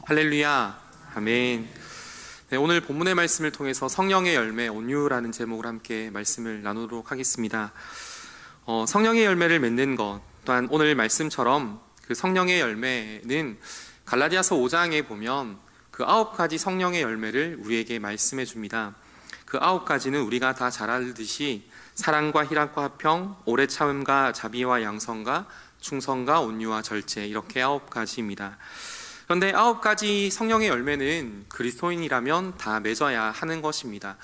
할렐루야, 아멘. 네, 오늘 본문의 말씀을 통해서 성령의 열매, 온유라는 제목을 함께 말씀을 나누도록 하겠습니다. 성령의 열매를 맺는 것, 또한 오늘 말씀처럼 그 성령의 열매는 갈라디아서 5장에 보면 그 9가지 성령의 열매를 우리에게 말씀해 줍니다. 그 9가지는 우리가 다 잘 알듯이 사랑과 희락과 화평, 오래 참음과 자비와 양성과 충성과 온유와 절제, 이렇게 9가지입니다. 그런데 9가지 성령의 열매는 그리스도인이라면 다 맺어야 하는 것입니다.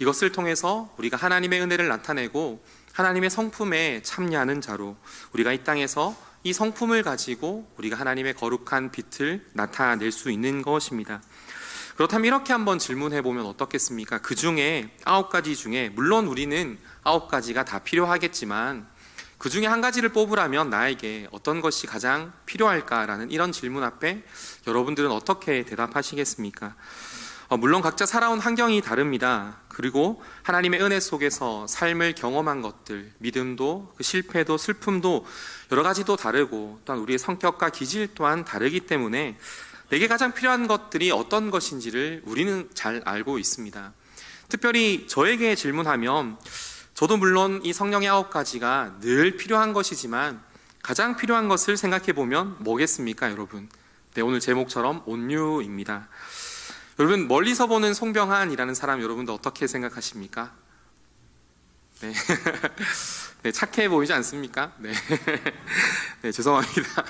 이것을 통해서 우리가 하나님의 은혜를 나타내고 하나님의 성품에 참여하는 자로 우리가 이 땅에서 이 성품을 가지고 우리가 하나님의 거룩한 빛을 나타낼 수 있는 것입니다. 그렇다면 이렇게 한번 질문해 보면 어떻겠습니까? 그 중에 9가지 중에 물론 우리는 9가지가 다 필요하겠지만 그 중에 한 가지를 뽑으라면 나에게 어떤 것이 가장 필요할까라는 이런 질문 앞에 여러분들은 어떻게 대답하시겠습니까? 물론 각자 살아온 환경이 다릅니다. 그리고 하나님의 은혜 속에서 삶을 경험한 것들, 믿음도, 그 실패도, 슬픔도 여러 가지도 다르고 또한 우리의 성격과 기질 또한 다르기 때문에 내게 가장 필요한 것들이 어떤 것인지를 우리는 잘 알고 있습니다. 특별히 저에게 질문하면 저도 물론 이 성령의 9가지가 늘 필요한 것이지만 가장 필요한 것을 생각해 보면 뭐겠습니까, 여러분? 네, 오늘 제목처럼 온유입니다. 여러분, 멀리서 보는 송병한이라는 사람 여러분도 어떻게 생각하십니까? 네, 네, 착해 보이지 않습니까? 네, 네, 죄송합니다.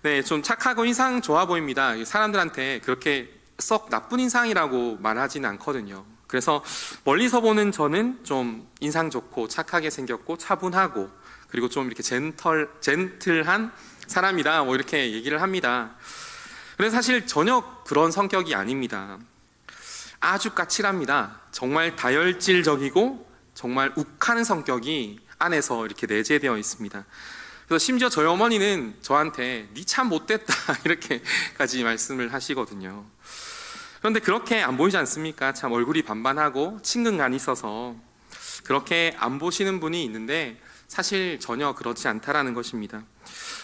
네, 좀 착하고 인상 좋아 보입니다. 사람들한테 그렇게 썩 나쁜 인상이라고 말하지는 않거든요. 그래서 멀리서 보는 저는 좀 인상 좋고 착하게 생겼고 차분하고 그리고 좀 이렇게 젠틀한 사람이다, 뭐 이렇게 얘기를 합니다. 그래서 사실 전혀 그런 성격이 아닙니다. 아주 까칠합니다. 정말 다혈질적이고 정말 욱하는 성격이 안에서 이렇게 내재되어 있습니다. 그래서 심지어 저희 어머니는 저한테 니 참 못됐다 이렇게까지 말씀을 하시거든요. 그런데 그렇게 안 보이지 않습니까? 참 얼굴이 반반하고 친근감이 있어서 그렇게 안 보시는 분이 있는데 사실 전혀 그렇지 않다라는 것입니다.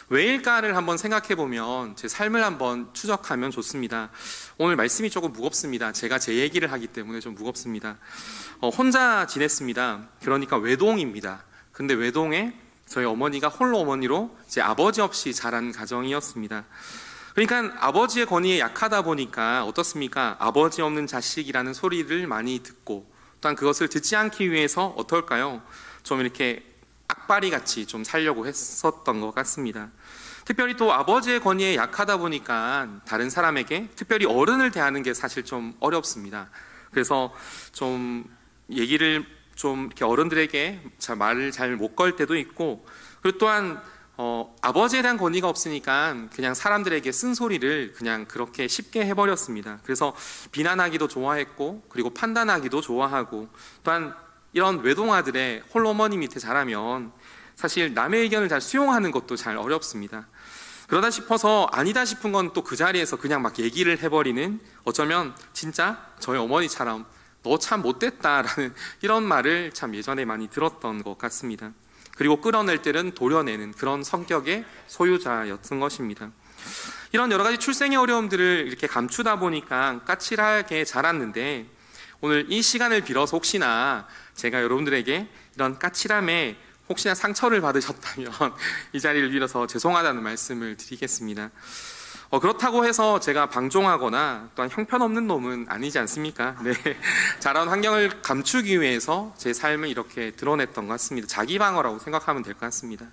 왜일까를 한번 생각해 보면 제 삶을 한번 추적하면 좋습니다. 오늘 말씀이 조금 무겁습니다. 제가 제 얘기를 하기 때문에 좀 무겁습니다. 혼자 지냈습니다. 그러니까 외동입니다. 근데 외동에 저희 어머니가 홀로 어머니로 이제 아버지 없이 자란 가정이었습니다. 그러니까 아버지의 권위에 약하다 보니까 어떻습니까? 아버지 없는 자식이라는 소리를 많이 듣고 또한 그것을 듣지 않기 위해서 어떨까요? 좀 이렇게 악바리 같이 좀 살려고 했었던 것 같습니다. 특별히 또 아버지의 권위에 약하다 보니까 다른 사람에게 특별히 어른을 대하는 게 사실 좀 어렵습니다. 그래서 좀 얘기를 좀 이렇게 어른들에게 말을 잘 못 걸 때도 있고 그리고 또한 아버지에 대한 권위가 없으니까 그냥 사람들에게 쓴소리를 그냥 그렇게 쉽게 해버렸습니다. 그래서 비난하기도 좋아했고 그리고 판단하기도 좋아하고 또한 이런 외동아들의 홀어머니 밑에 자라면 사실 남의 의견을 잘 수용하는 것도 잘 어렵습니다. 그러다 싶어서 아니다 싶은 건 또 그 자리에서 그냥 막 얘기를 해버리는, 어쩌면 진짜 저희 어머니처럼 너 참 못됐다라는 이런 말을 참 예전에 많이 들었던 것 같습니다. 그리고 끌어낼 때는 도려내는 그런 성격의 소유자였던 것입니다. 이런 여러 가지 출생의 어려움들을 이렇게 감추다 보니까 까칠하게 자랐는데 오늘 이 시간을 빌어서 혹시나 제가 여러분들에게 이런 까칠함에 혹시나 상처를 받으셨다면 이 자리를 빌어서 죄송하다는 말씀을 드리겠습니다. 그렇다고 해서 제가 방종하거나 또한 형편없는 놈은 아니지 않습니까? 네. 자라온 환경을 감추기 위해서 제 삶을 이렇게 드러냈던 것 같습니다. 자기 방어라고 생각하면 될 것 같습니다.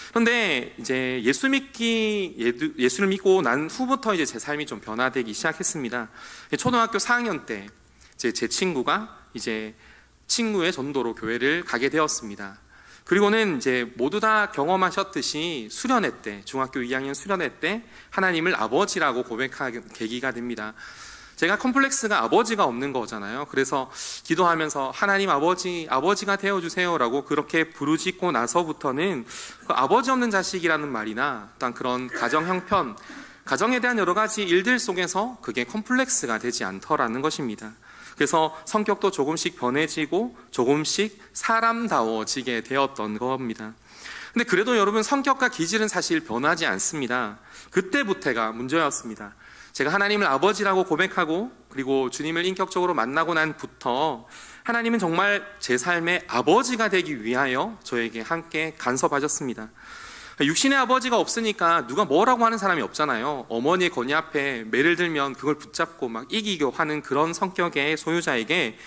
그런데 이제 예수를 믿고 난 후부터 이제 제 삶이 좀 변화되기 시작했습니다. 초등학교 4학년 때 제 친구가 이제 친구의 전도로 교회를 가게 되었습니다. 그리고는 이제 모두 다 경험하셨듯이 수련회 때, 중학교 2학년 수련회 때 하나님을 아버지라고 고백하는 계기가 됩니다. 제가 컴플렉스가 아버지가 없는 거잖아요. 그래서 기도하면서 하나님 아버지가 되어주세요 라고 그렇게 부르짖고 나서부터는 그 아버지 없는 자식이라는 말이나 또한 그런 가정 형편, 가정에 대한 여러 가지 일들 속에서 그게 컴플렉스가 되지 않더라는 것입니다. 그래서 성격도 조금씩 변해지고 조금씩 사람다워지게 되었던 겁니다. 근데 그래도 여러분, 성격과 기질은 사실 변하지 않습니다. 그때부터가 문제였습니다. 제가 하나님을 아버지라고 고백하고 그리고 주님을 인격적으로 만나고 난부터 하나님은 정말 제 삶의 아버지가 되기 위하여 저에게 함께 간섭하셨습니다. 육신의 아버지가 없으니까 누가 뭐라고 하는 사람이 없잖아요. 어머니의 건의 앞에 매를 들면 그걸 붙잡고 막 이기려 하는 그런 성격의 소유자에게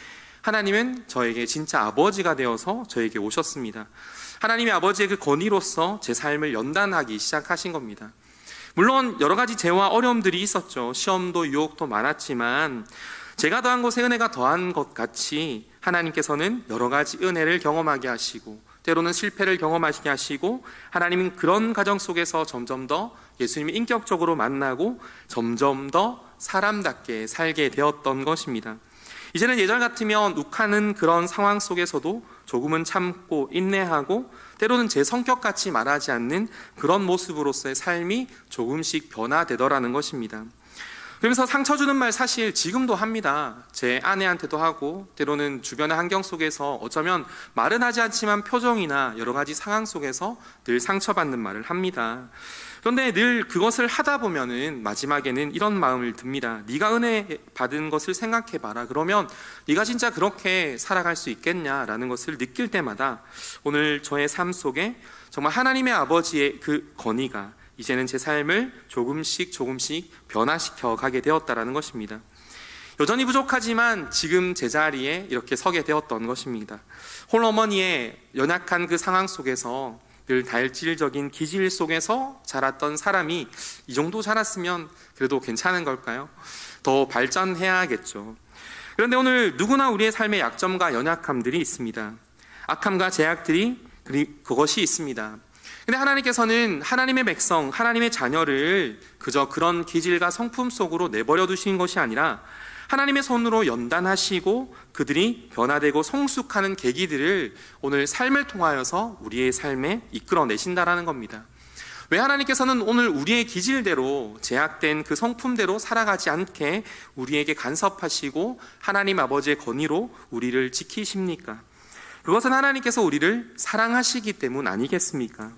하나님은 저에게 진짜 아버지가 되어서 저에게 오셨습니다. 하나님의 아버지의 그 건의로서 제 삶을 연단하기 시작하신 겁니다. 물론 여러 가지 재와 어려움들이 있었죠. 시험도 유혹도 많았지만 제가 더한 곳에 은혜가 더한 것 같이 하나님께서는 여러 가지 은혜를 경험하게 하시고 때로는 실패를 경험하시게 하시고 하나님은 그런 가정 속에서 점점 더 예수님을 인격적으로 만나고 점점 더 사람답게 살게 되었던 것입니다. 이제는 예전 같으면 욱하는 그런 상황 속에서도 조금은 참고 인내하고 때로는 제 성격같이 말하지 않는 그런 모습으로서의 삶이 조금씩 변화되더라는 것입니다. 그러면서 상처 주는 말 사실 지금도 합니다. 제 아내한테도 하고 때로는 주변의 환경 속에서 어쩌면 말은 하지 않지만 표정이나 여러 가지 상황 속에서 늘 상처받는 말을 합니다. 그런데 늘 그것을 하다 보면은 마지막에는 이런 마음을 듭니다. 네가 은혜 받은 것을 생각해봐라. 그러면 네가 진짜 그렇게 살아갈 수 있겠냐라는 것을 느낄 때마다 오늘 저의 삶 속에 정말 하나님의 아버지의 그 건의가 이제는 제 삶을 조금씩 변화시켜 가게 되었다라는 것입니다. 여전히 부족하지만 지금 제자리에 이렇게 서게 되었던 것입니다. 홀어머니의 연약한 그 상황 속에서 늘 다혈질적인 기질 속에서 자랐던 사람이 이 정도 자랐으면 그래도 괜찮은 걸까요? 더 발전해야겠죠. 그런데 오늘 누구나 우리의 삶의 약점과 연약함들이 있습니다. 악함과 제약들이 그것이 있습니다. 근데 하나님께서는 하나님의 백성, 하나님의 자녀를 그저 그런 기질과 성품 속으로 내버려 두신 것이 아니라 하나님의 손으로 연단하시고 그들이 변화되고 성숙하는 계기들을 오늘 삶을 통하여서 우리의 삶에 이끌어내신다라는 겁니다. 왜 하나님께서는 오늘 우리의 기질대로 제약된 그 성품대로 살아가지 않게 우리에게 간섭하시고 하나님 아버지의 건의로 우리를 지키십니까? 그것은 하나님께서 우리를 사랑하시기 때문 아니겠습니까?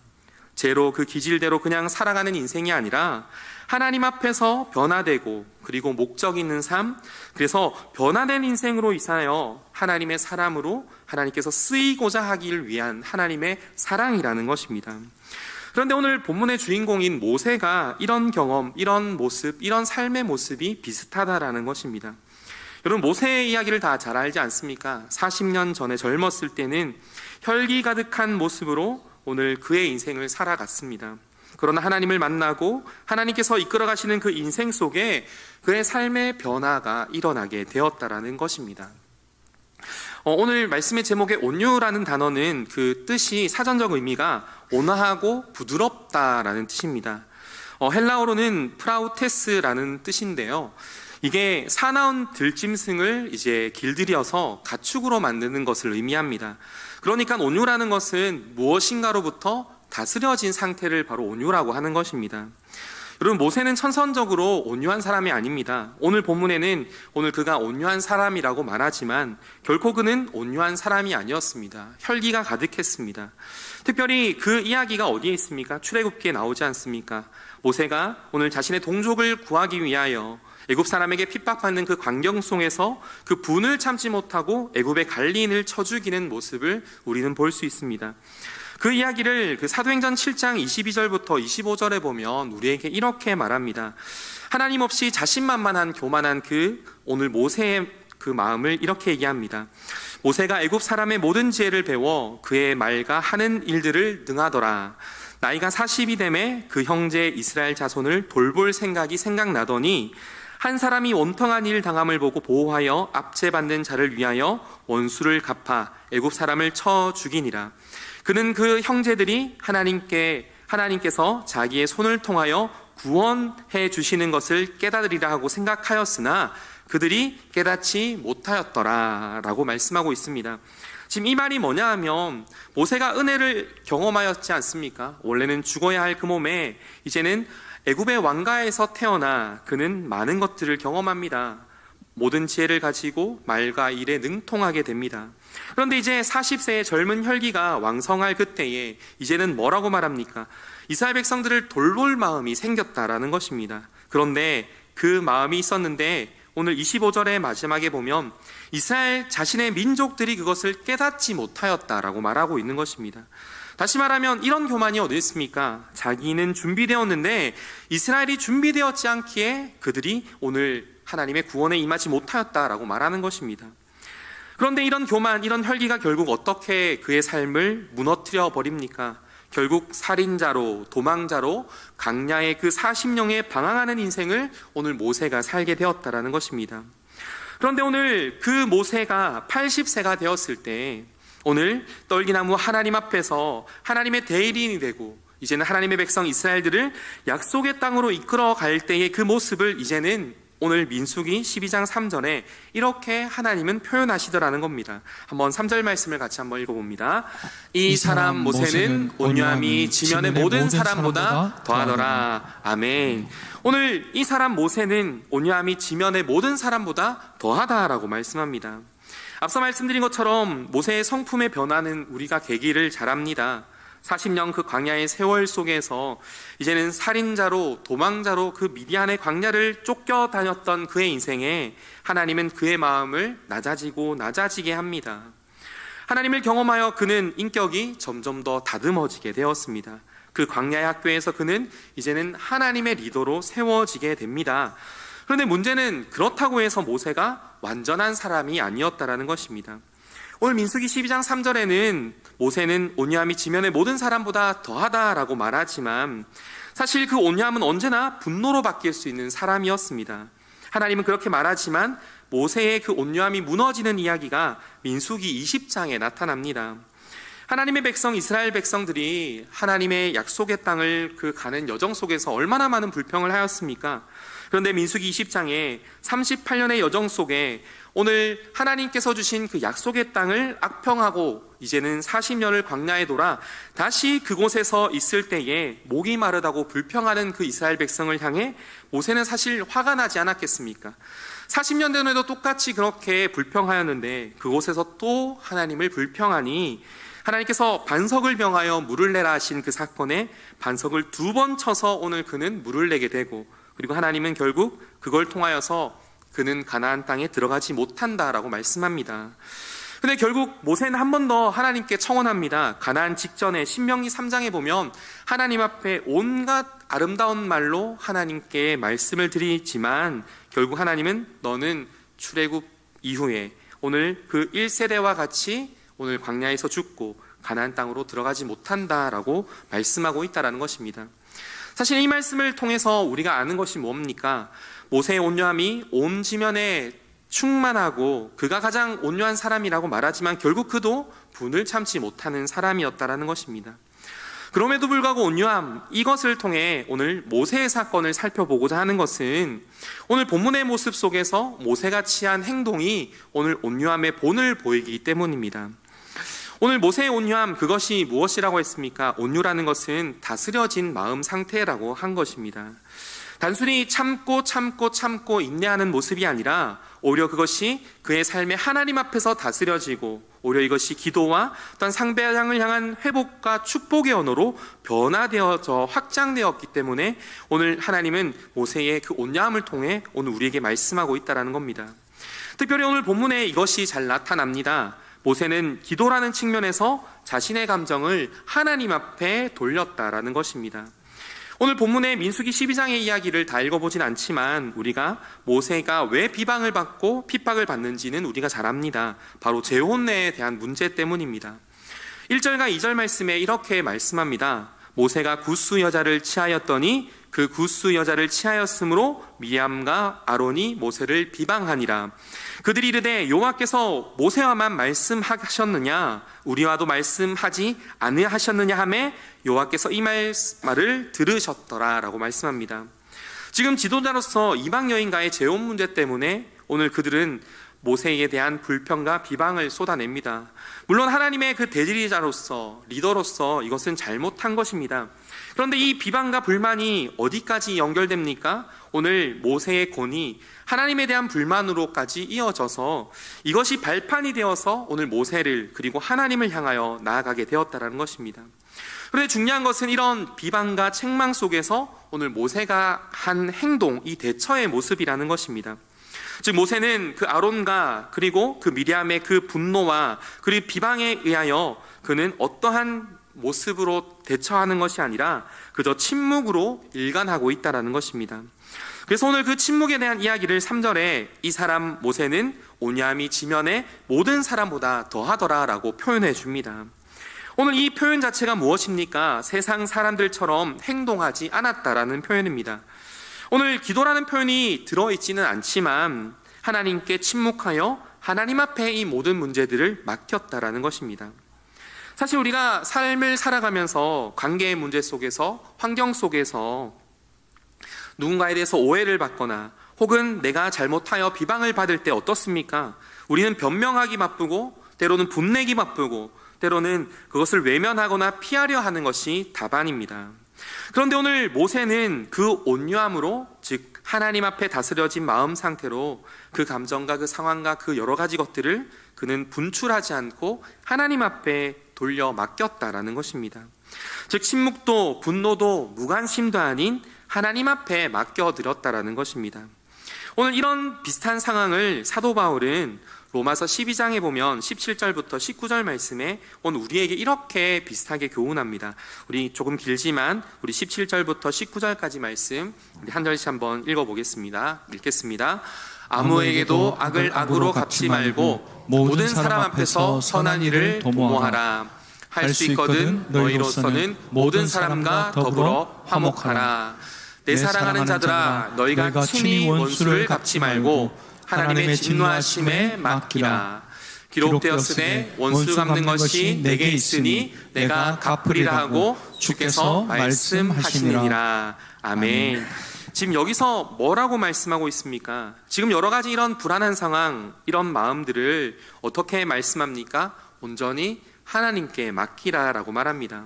죄로 그 기질대로 그냥 살아가는 인생이 아니라 하나님 앞에서 변화되고 그리고 목적 있는 삶, 그래서 변화된 인생으로 인하여 하나님의 사람으로 하나님께서 쓰이고자 하기를 위한 하나님의 사랑이라는 것입니다. 그런데 오늘 본문의 주인공인 모세가 이런 경험, 이런 모습, 이런 삶의 모습이 비슷하다라는 것입니다. 여러분, 모세의 이야기를 다 잘 알지 않습니까? 40년 전에 젊었을 때는 혈기 가득한 모습으로 오늘 그의 인생을 살아갔습니다. 그러나 하나님을 만나고 하나님께서 이끌어 가시는 그 인생 속에 그의 삶의 변화가 일어나게 되었다라는 것입니다. 오늘 말씀의 제목의 온유라는 단어는 그 뜻이 사전적 의미가 온화하고 부드럽다라는 뜻입니다. 헬라어로는 프라우테스라는 뜻인데요. 이게 사나운 들짐승을 이제 길들여서 가축으로 만드는 것을 의미합니다. 그러니까 온유라는 것은 무엇인가로부터 다스려진 상태를 바로 온유라고 하는 것입니다. 여러분, 모세는 천선적으로 온유한 사람이 아닙니다. 오늘 본문에는 오늘 그가 온유한 사람이라고 말하지만 결코 그는 온유한 사람이 아니었습니다. 혈기가 가득했습니다. 특별히 그 이야기가 어디에 있습니까? 출애굽기에 나오지 않습니까? 모세가 오늘 자신의 동족을 구하기 위하여 애굽 사람에게 핍박받는 그 광경 속에서 그 분을 참지 못하고 애굽의 갈린을 쳐 죽이는 모습을 우리는 볼 수 있습니다. 그 이야기를 그 사도행전 7장 22절부터 25절에 보면 우리에게 이렇게 말합니다. 하나님 없이 자신만만한 교만한 그 오늘 모세의 그 마음을 이렇게 얘기합니다. 모세가 애굽 사람의 모든 지혜를 배워 그의 말과 하는 일들을 능하더라. 나이가 40이 되매 그 형제 이스라엘 자손을 돌볼 생각이 생각나더니 한 사람이 원통한 일 당함을 보고 보호하여 압제받는 자를 위하여 원수를 갚아 애굽 사람을 쳐 죽이니라. 그는 그 형제들이 하나님께서 자기의 손을 통하여 구원해 주시는 것을 깨달으리라 하고 생각하였으나 그들이 깨닫지 못하였더라 라고 말씀하고 있습니다. 지금 이 말이 뭐냐 하면 모세가 은혜를 경험하였지 않습니까? 원래는 죽어야 할 그 몸에 이제는 애굽의 왕가에서 태어나 그는 많은 것들을 경험합니다. 모든 지혜를 가지고 말과 일에 능통하게 됩니다. 그런데 이제 40세의 젊은 혈기가 왕성할 그때에 이제는 뭐라고 말합니까? 이스라엘 백성들을 돌볼 마음이 생겼다라는 것입니다. 그런데 그 마음이 있었는데 오늘 25절의 마지막에 보면 이스라엘 자신의 민족들이 그것을 깨닫지 못하였다라고 말하고 있는 것입니다. 다시 말하면 이런 교만이 어디 있습니까? 자기는 준비되었는데 이스라엘이 준비되었지 않기에 그들이 오늘 하나님의 구원에 임하지 못하였다라고 말하는 것입니다. 그런데 이런 교만, 이런 혈기가 결국 어떻게 그의 삶을 무너뜨려 버립니까? 결국 살인자로, 도망자로 광야의 그 40년에 방황하는 인생을 오늘 모세가 살게 되었다라는 것입니다. 그런데 오늘 그 모세가 80세가 되었을 때 오늘 떨기나무 하나님 앞에서 하나님의 대리인이 되고 이제는 하나님의 백성 이스라엘들을 약속의 땅으로 이끌어 갈 때의 그 모습을 이제는 오늘 민수기 12장 3절에 이렇게 하나님은 표현하시더라는 겁니다. 한번 3절 말씀을 같이 한번 읽어봅니다. 이 사람 모세는 온유함이 지면의 모든 사람보다 더하더라. 아멘. 오늘 이 사람 모세는 온유함이 지면의 모든 사람보다 더하다라고 말씀합니다. 앞서 말씀드린 것처럼 모세의 성품의 변화는 우리가 계기를 잘 압니다. 40년 그 광야의 세월 속에서 이제는 살인자로 도망자로 그 미디안의 광야를 쫓겨다녔던 그의 인생에 하나님은 그의 마음을 낮아지게 합니다. 하나님을 경험하여 그는 인격이 점점 더 다듬어지게 되었습니다. 그 광야의 학교에서 그는 이제는 하나님의 리더로 세워지게 됩니다. 그런데 문제는 그렇다고 해서 모세가 완전한 사람이 아니었다라는 것입니다. 오늘 민수기 12장 3절에는 모세는 온유함이 지면의 모든 사람보다 더하다라고 말하지만 사실 그 온유함은 언제나 분노로 바뀔 수 있는 사람이었습니다. 하나님은 그렇게 말하지만 모세의 그 온유함이 무너지는 이야기가 민수기 20장에 나타납니다. 하나님의 백성 이스라엘 백성들이 하나님의 약속의 땅을 그 가는 여정 속에서 얼마나 많은 불평을 하였습니까? 그런데 민수기 20장에 38년의 여정 속에 오늘 하나님께서 주신 그 약속의 땅을 악평하고 이제는 40년을 광야에 돌아 다시 그곳에서 있을 때에 목이 마르다고 불평하는 그 이스라엘 백성을 향해 모세는 사실 화가 나지 않았겠습니까? 40년 전에도 똑같이 그렇게 불평하였는데 그곳에서 또 하나님을 불평하니 하나님께서 반석을 병하여 물을 내라 하신 그 사건에 반석을 2번 쳐서 오늘 그는 물을 내게 되고 그리고 하나님은 결국 그걸 통하여서 그는 가나안 땅에 들어가지 못한다라고 말씀합니다. 근데 결국 모세는 한 번 더 하나님께 청원합니다. 가나안 직전에 신명기 3장에 보면 하나님 앞에 온갖 아름다운 말로 하나님께 말씀을 드리지만 결국 하나님은 너는 출애굽 이후에 오늘 그 1세대와 같이 오늘 광야에서 죽고 가나안 땅으로 들어가지 못한다라고 말씀하고 있다는 것입니다. 사실 이 말씀을 통해서 우리가 아는 것이 뭡니까? 모세의 온유함이 온 지면에 충만하고 그가 가장 온유한 사람이라고 말하지만 결국 그도 분을 참지 못하는 사람이었다라는 것입니다. 그럼에도 불구하고 온유함, 이것을 통해 오늘 모세의 사건을 살펴보고자 하는 것은 오늘 본문의 모습 속에서 모세가 취한 행동이 오늘 온유함의 본을 보이기 때문입니다. 오늘 모세의 온유함, 그것이 무엇이라고 했습니까? 온유라는 것은 다스려진 마음 상태라고 한 것입니다. 단순히 참고 인내하는 모습이 아니라 오히려 그것이 그의 삶에 하나님 앞에서 다스려지고 오히려 이것이 기도와 또한 상대방을 향한 회복과 축복의 언어로 변화되어져 확장되었기 때문에 오늘 하나님은 모세의 그 온유함을 통해 오늘 우리에게 말씀하고 있다는 겁니다. 특별히 오늘 본문에 이것이 잘 나타납니다. 모세는 기도라는 측면에서 자신의 감정을 하나님 앞에 돌렸다라는 것입니다. 오늘 본문의 민수기 12장의 이야기를 다 읽어보진 않지만 우리가 모세가 왜 비방을 받고 핍박을 받는지는 우리가 잘 압니다. 바로 재혼례에 대한 문제 때문입니다. 1절과 2절 말씀에 이렇게 말씀합니다. 모세가 굿수 여자를 취하였더니 그 굿수 여자를 취하였으므로 미리암과 아론이 모세를 비방하니라. 그들이 이르되 여호와께서 모세와만 말씀하셨느냐 우리와도 말씀하지 아니하셨느냐 하매 여호와께서 이 말을 들으셨더라 라고 말씀합니다. 지금 지도자로서 이방 여인과의 재혼 문제 때문에 오늘 그들은 모세에게 대한 불평과 비방을 쏟아냅니다. 물론 하나님의 그 대리자로서, 리더로서 이것은 잘못한 것입니다. 그런데 이 비방과 불만이 어디까지 연결됩니까? 오늘 모세의 권이 하나님에 대한 불만으로까지 이어져서 이것이 발판이 되어서 오늘 모세를 그리고 하나님을 향하여 나아가게 되었다는 것입니다. 그런데 중요한 것은 이런 비방과 책망 속에서 오늘 모세가 한 행동, 이 대처의 모습이라는 것입니다. 즉 모세는 그 아론과 그리고 그 미리암의 그 분노와 그리고 비방에 의하여 그는 어떠한 모습으로 대처하는 것이 아니라 그저 침묵으로 일관하고 있다는 것입니다. 그래서 오늘 그 침묵에 대한 이야기를 3절에 이 사람 모세는 오냐미 지면에 모든 사람보다 더하더라 라고 표현해 줍니다. 오늘 이 표현 자체가 무엇입니까? 세상 사람들처럼 행동하지 않았다라는 표현입니다. 오늘 기도라는 표현이 들어있지는 않지만 하나님께 침묵하여 하나님 앞에 이 모든 문제들을 맡겼다라는 것입니다. 사실 우리가 삶을 살아가면서 관계의 문제 속에서, 환경 속에서 누군가에 대해서 오해를 받거나 혹은 내가 잘못하여 비방을 받을 때 어떻습니까? 우리는 변명하기 바쁘고 때로는 분내기 바쁘고 때로는 그것을 외면하거나 피하려 하는 것이 답안입니다. 그런데 오늘 모세는 그 온유함으로, 즉 하나님 앞에 다스려진 마음 상태로 그 감정과 그 상황과 그 여러 가지 것들을 그는 분출하지 않고 하나님 앞에 돌려 맡겼다라는 것입니다. 즉 침묵도 분노도 무관심도 아닌 하나님 앞에 맡겨드렸다라는 것입니다. 오늘 이런 비슷한 상황을 사도 바울은 로마서 12장에 보면 17절부터 19절 말씀에 오늘 우리에게 이렇게 비슷하게 교훈합니다. 우리 조금 길지만 우리 17절부터 19절까지 말씀 우리 한 절씩 한번 읽어보겠습니다. 읽겠습니다. 아무에게도 악을 악으로 갚지 말고 모든 사람 앞에서 선한 일을 도모하라. 할 수 있거든 너희로서는 모든 사람과 더불어 화목하라. 내 사랑하는 자들아, 너희가 친히 원수를 갚지 말고 하나님의 진노하심에 맡기라. 기록되었으되 원수 갚는 것이 내게 있으니 내가 갚으리라 하고 주께서 말씀하시느니라. 아멘. 지금 여기서 뭐라고 말씀하고 있습니까? 지금 여러 가지 이런 불안한 상황, 이런 마음들을 어떻게 말씀합니까? 온전히 하나님께 맡기라라고 말합니다.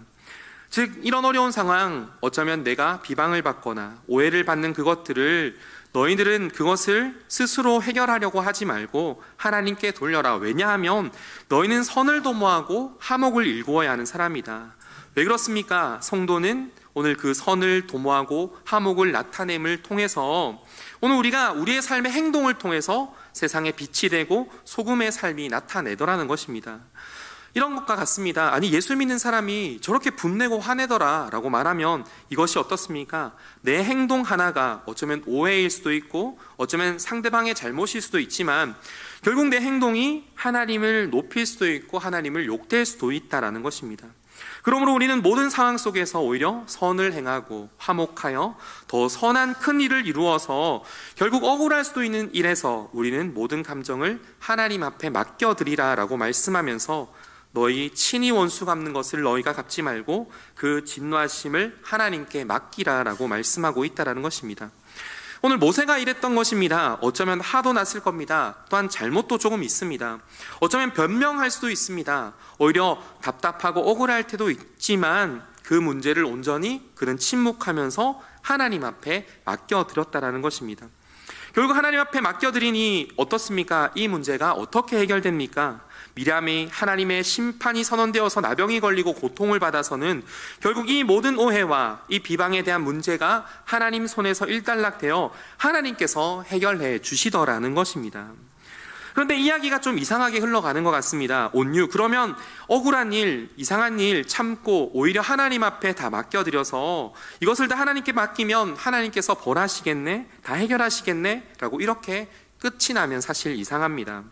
즉 이런 어려운 상황, 어쩌면 내가 비방을 받거나 오해를 받는 그것들을 너희들은 그것을 스스로 해결하려고 하지 말고 하나님께 돌려라. 왜냐하면 너희는 선을 도모하고 화목을 일구어야 하는 사람이다. 왜 그렇습니까? 성도는 오늘 그 선을 도모하고 화목을 나타냄을 통해서 오늘 우리가 우리의 삶의 행동을 통해서 세상에 빛이 되고 소금의 삶이 나타내더라는 것입니다. 이런 것과 같습니다. 아니 예수 믿는 사람이 저렇게 분내고 화내더라 라고 말하면 이것이 어떻습니까? 내 행동 하나가 어쩌면 오해일 수도 있고 어쩌면 상대방의 잘못일 수도 있지만 결국 내 행동이 하나님을 높일 수도 있고 하나님을 욕될 수도 있다라는 것입니다. 그러므로 우리는 모든 상황 속에서 오히려 선을 행하고 화목하여 더 선한 큰 일을 이루어서 결국 억울할 수도 있는 일에서 우리는 모든 감정을 하나님 앞에 맡겨드리라 라고 말씀하면서 너희 친히 원수 갚는 것을 너희가 갚지 말고 그 진노하심을 하나님께 맡기라 라고 말씀하고 있다는 것입니다. 오늘 모세가 이랬던 것입니다. 어쩌면 화도 났을 겁니다. 또한 잘못도 조금 있습니다. 어쩌면 변명할 수도 있습니다. 오히려 답답하고 억울할 때도 있지만 그 문제를 온전히 그는 침묵하면서 하나님 앞에 맡겨드렸다는 것입니다. 결국 하나님 앞에 맡겨드리니 어떻습니까? 이 문제가 어떻게 해결됩니까? 미리암이 하나님의 심판이 선언되어서 나병이 걸리고 고통을 받아서는 결국 이 모든 오해와 이 비방에 대한 문제가 하나님 손에서 일단락되어 하나님께서 해결해 주시더라는 것입니다. 그런데 이야기가 좀 이상하게 흘러가는 것 같습니다. 온유, 그러면 억울한 일, 이상한 일 참고 오히려 하나님 앞에 다 맡겨드려서 이것을 다 하나님께 맡기면 하나님께서 벌하시겠네? 다 해결하시겠네? 라고 이렇게 끝이 나면 사실 이상합니다.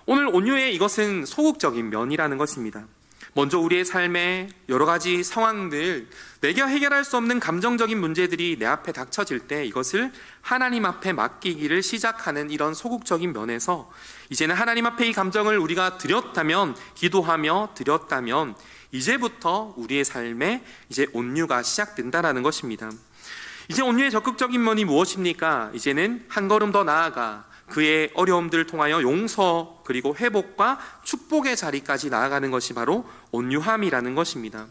오늘 온유의 이것은 소극적인 면이라는 것입니다. 먼저 우리의 삶에 여러 가지 상황들, 내가 해결할 수 없는 감정적인 문제들이 내 앞에 닥쳐질 때 이것을 하나님 앞에 맡기기를 시작하는 이런 소극적인 면에서 이제는 하나님 앞에 이 감정을 우리가 드렸다면, 기도하며 드렸다면 이제부터 우리의 삶에 이제 온유가 시작된다는 것입니다. 이제 온유의 적극적인 면이 무엇입니까? 이제는 한 걸음 더 나아가 그의 어려움들을 통하여 용서 그리고 회복과 축복의 자리까지 나아가는 것이 바로 온유함이라는 것입니다.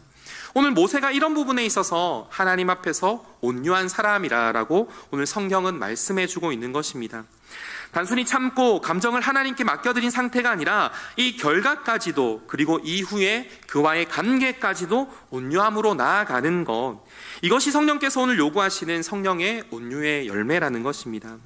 오늘 모세가 이런 부분에 있어서 하나님 앞에서 온유한 사람이라고 오늘 성경은 말씀해 주고 있는 것입니다. 단순히 참고 감정을 하나님께 맡겨드린 상태가 아니라 이 결과까지도, 그리고 이후에 그와의 관계까지도 온유함으로 나아가는 것, 이것이 성령께서 오늘 요구하시는 성령의 온유의 열매라는 것입니다.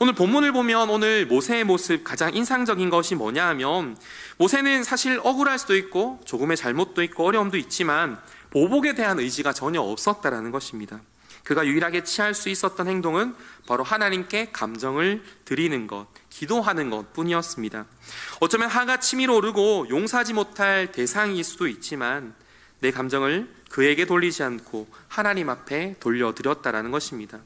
오늘 본문을 보면 오늘 모세의 모습 가장 인상적인 것이 뭐냐 하면, 모세는 사실 억울할 수도 있고 조금의 잘못도 있고 어려움도 있지만 보복에 대한 의지가 전혀 없었다라는 것입니다. 그가 유일하게 취할 수 있었던 행동은 바로 하나님께 감정을 드리는 것, 기도하는 것 뿐이었습니다. 어쩌면 화가 치밀어 오르고 용서하지 못할 대상일 수도 있지만 내 감정을 그에게 돌리지 않고 하나님 앞에 돌려드렸다라는 것입니다.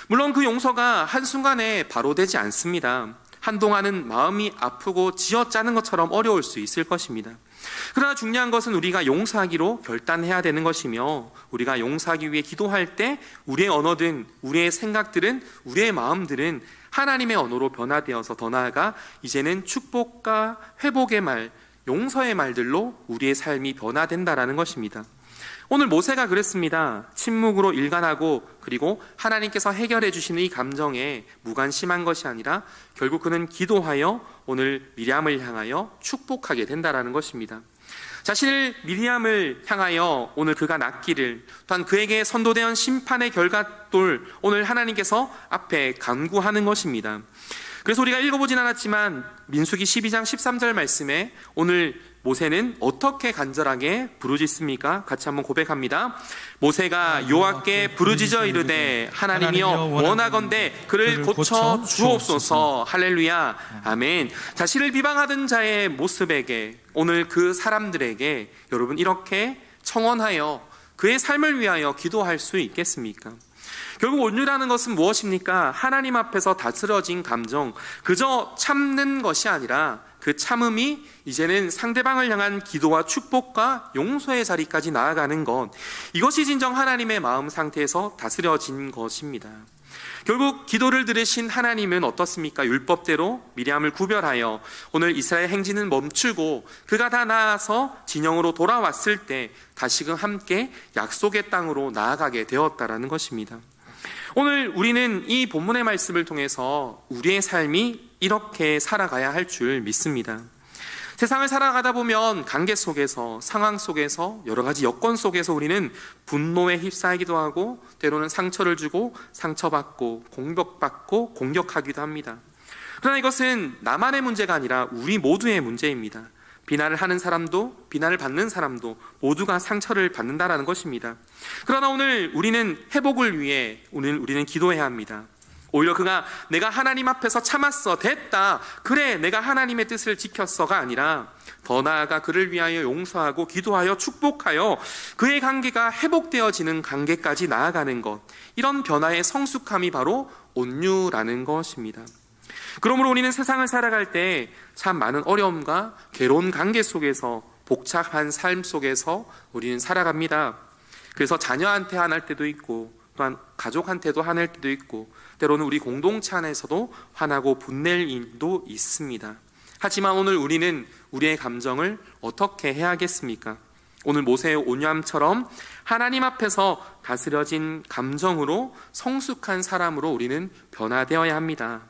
물론 그 용서가 한순간에 바로 되지 않습니다. 한동안은 마음이 아프고 쥐어짜는 것처럼 어려울 수 있을 것입니다. 그러나 중요한 것은 우리가 용서하기로 결단해야 되는 것이며, 우리가 용서하기 위해 기도할 때 우리의 언어든 우리의 생각들은, 우리의 마음들은 하나님의 언어로 변화되어서 더 나아가 이제는 축복과 회복의 말, 용서의 말들로 우리의 삶이 변화된다라는 것입니다. 오늘 모세가 그랬습니다. 침묵으로 일관하고 그리고 하나님께서 해결해 주시는 이 감정에 무관심한 것이 아니라 결국 그는 기도하여 오늘 미리암을 향하여 축복하게 된다라는 것입니다. 자신을 미리암을 향하여 오늘 그가 낳기를, 또한 그에게 선도되어 심판의 결과돌 오늘 하나님께서 앞에 간구하는 것입니다. 그래서 우리가 읽어보진 않았지만 민수기 12장 13절 말씀에 오늘 모세는 어떻게 간절하게 부르짖습니까? 같이 한번 고백합니다. 모세가 여호와께 부르짖어 이르되 하나님이여 원하건대 그를 고쳐 주옵소서. 할렐루야, 아멘. 자신을 비방하던 자의 모습에게, 오늘 그 사람들에게 여러분 이렇게 청원하여 그의 삶을 위하여 기도할 수 있겠습니까? 결국 온유라는 것은 무엇입니까? 하나님 앞에서 다스려진 감정, 그저 참는 것이 아니라 그 참음이 이제는 상대방을 향한 기도와 축복과 용서의 자리까지 나아가는 것, 이것이 진정 하나님의 마음 상태에서 다스려진 것입니다. 결국 기도를 들으신 하나님은 어떻습니까? 율법대로 미리암을 구별하여 오늘 이스라엘 행진은 멈추고 그가 다 나아서 진영으로 돌아왔을 때 다시금 함께 약속의 땅으로 나아가게 되었다라는 것입니다. 오늘 우리는 이 본문의 말씀을 통해서 우리의 삶이 이렇게 살아가야 할 줄 믿습니다. 세상을 살아가다 보면 관계 속에서, 상황 속에서, 여러 가지 여건 속에서 우리는 분노에 휩싸이기도 하고 때로는 상처를 주고 상처받고 공격받고 공격하기도 합니다. 그러나 이것은 나만의 문제가 아니라 우리 모두의 문제입니다. 비난을 하는 사람도 비난을 받는 사람도 모두가 상처를 받는다라는 것입니다. 그러나 오늘 우리는 회복을 위해 우리는 기도해야 합니다. 오히려 그가 내가 하나님 앞에서 참았어, 됐다, 그래 내가 하나님의 뜻을 지켰어가 아니라 더 나아가 그를 위하여 용서하고 기도하여 축복하여 그의 관계가 회복되어지는 관계까지 나아가는 것, 이런 변화의 성숙함이 바로 온유라는 것입니다. 그러므로 우리는 세상을 살아갈 때 참 많은 어려움과 괴로운 관계 속에서, 복잡한 삶 속에서 우리는 살아갑니다. 그래서 자녀한테 화날 때도 있고 또한 가족한테도 화낼 때도 있고 때로는 우리 공동체 안에서도 화나고 분낼 일도 있습니다. 하지만 오늘 우리는 우리의 감정을 어떻게 해야겠습니까? 오늘 모세의 온유함처럼 하나님 앞에서 다스려진 감정으로 성숙한 사람으로 우리는 변화되어야 합니다.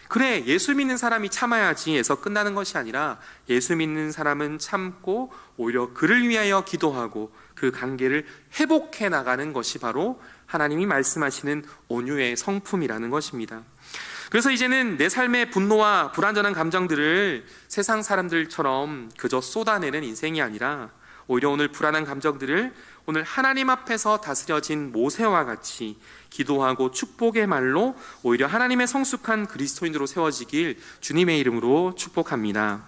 그래, 예수 믿는 사람이 참아야지 해서 끝나는 것이 아니라 예수 믿는 사람은 참고 오히려 그를 위하여 기도하고 그 관계를 회복해 나가는 것이 바로 하나님이 말씀하시는 온유의 성품이라는 것입니다. 그래서 이제는 내 삶의 분노와 불완전한 감정들을 세상 사람들처럼 그저 쏟아내는 인생이 아니라 오히려 오늘 불안한 감정들을 오늘 하나님 앞에서 다스려진 모세와 같이 기도하고 축복의 말로 오히려 하나님의 성숙한 그리스도인으로 세워지길 주님의 이름으로 축복합니다.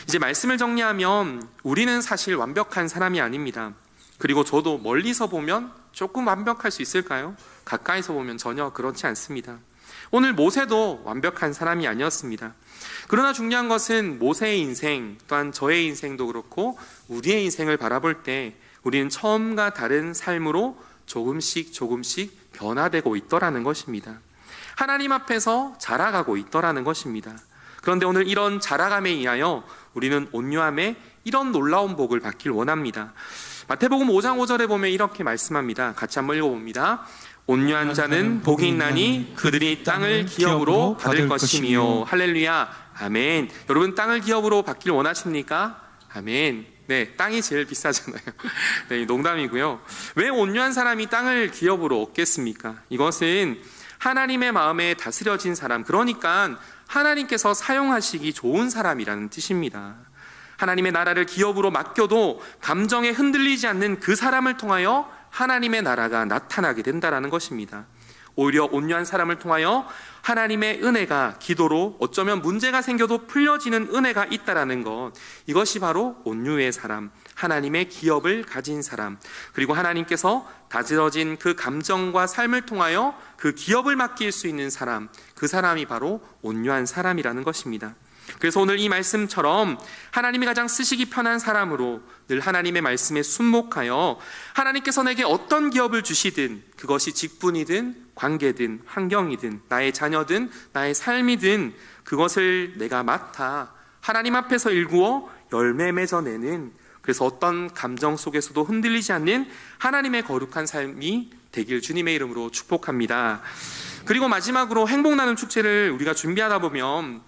이제 말씀을 정리하면 우리는 사실 완벽한 사람이 아닙니다. 그리고 저도 멀리서 보면 조금 완벽할 수 있을까요? 가까이서 보면 전혀 그렇지 않습니다. 오늘 모세도 완벽한 사람이 아니었습니다. 그러나 중요한 것은 모세의 인생, 또한 저의 인생도 그렇고 우리의 인생을 바라볼 때 우리는 처음과 다른 삶으로 조금씩 변화되고 있더라는 것입니다. 하나님 앞에서 자라가고 있더라는 것입니다. 그런데 오늘 이런 자라감에 의하여 우리는 온유함에 이런 놀라운 복을 받길 원합니다. 마태복음 5장 5절에 보면 이렇게 말씀합니다. 같이 한번 읽어봅니다. 온유한 자는 복이 있나니 그들이 땅을 기업으로 받을 것이며. 할렐루야. 아멘. 여러분, 땅을 기업으로 받길 원하십니까? 아멘. 네, 땅이 제일 비싸잖아요. 네, 농담이고요. 왜 온유한 사람이 땅을 기업으로 얻겠습니까? 이것은 하나님의 마음에 다스려진 사람, 그러니까 하나님께서 사용하시기 좋은 사람이라는 뜻입니다. 하나님의 나라를 기업으로 맡겨도 감정에 흔들리지 않는 그 사람을 통하여 하나님의 나라가 나타나게 된다는 것입니다. 오히려 온유한 사람을 통하여 하나님의 은혜가 기도로 어쩌면 문제가 생겨도 풀려지는 은혜가 있다라는 것, 이것이 바로 온유의 사람, 하나님의 기업을 가진 사람, 그리고 하나님께서 다스려진 그 감정과 삶을 통하여 그 기업을 맡길 수 있는 사람, 그 사람이 바로 온유한 사람이라는 것입니다. 그래서 오늘 이 말씀처럼 하나님이 가장 쓰시기 편한 사람으로 늘 하나님의 말씀에 순목하여 하나님께서 내게 어떤 기업을 주시든, 그것이 직분이든 관계든 환경이든 나의 자녀든 나의 삶이든 그것을 내가 맡아 하나님 앞에서 일구어 열매 맺어내는, 그래서 어떤 감정 속에서도 흔들리지 않는 하나님의 거룩한 삶이 되길 주님의 이름으로 축복합니다. 그리고 마지막으로 행복 나눔 축제를 우리가 준비하다 보면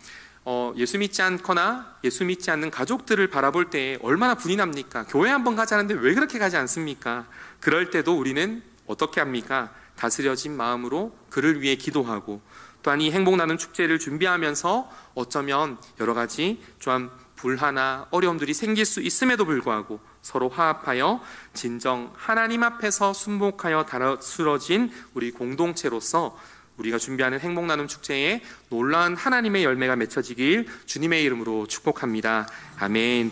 예수 믿지 않거나 예수 믿지 않는 가족들을 바라볼 때 얼마나 분이 납니까? 교회 한번 가자는데 왜 그렇게 가지 않습니까? 그럴 때도 우리는 어떻게 합니까? 다스려진 마음으로 그를 위해 기도하고, 또한 이 행복 나눔 축제를 준비하면서 어쩌면 여러 가지 좀 불화나 어려움들이 생길 수 있음에도 불구하고 서로 화합하여 진정 하나님 앞에서 순복하여 다스려진 우리 공동체로서 우리가 준비하는 행복 나눔 축제에 놀라운 하나님의 열매가 맺혀지길 주님의 이름으로 축복합니다. 아멘.